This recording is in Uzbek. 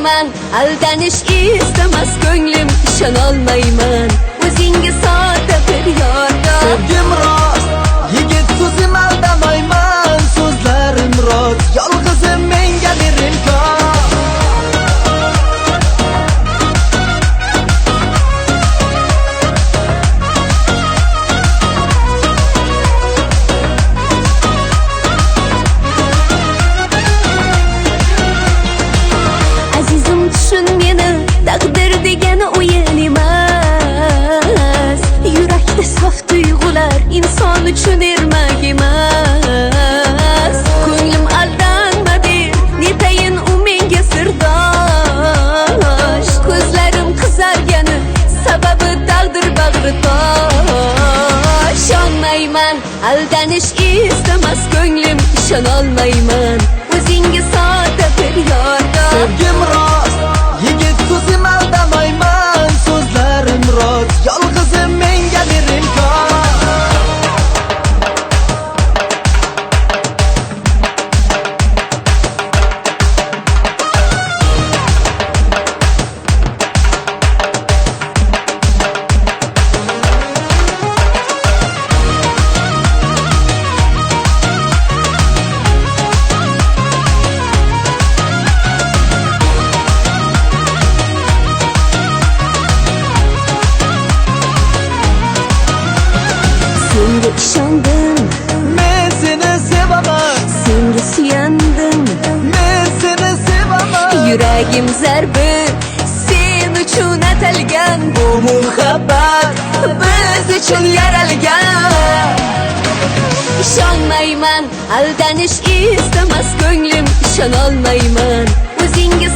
ishonolmayman, aldanish istamas ko'nglim, ishonolmayman o'zingga sodda bir yorga. Sevgim rost, yigit so'zim aldamayman, so'zlarim rost, yolg'izim menga bir imkon. Taqdir degani o'yin emas, yurakda sof tuyg'ular inson uchun ermak emas. Ko'nglim aldanmadi, netayin u menga sirdosh. Ko'zlarim qizargani sababi taqdir bag'ri tosh. Ishonmayman, aldanish istamas ko'nglim, ishonolmayman o'zingga sodda bir yorga. Sevgim rost, yigit so'zim aldamayman, so'zlarim rost, yolg'izim menga bir imkon. Senga ishondim, Men seni sevaman, senga suyandim, men seni sevaman. yuragim zarbi sen uchun atalgan, Bu muhabbat biz uchun yaralgan. Ishonmayman, aldanish istamas ko'nglim, ishonolmayman o'zingga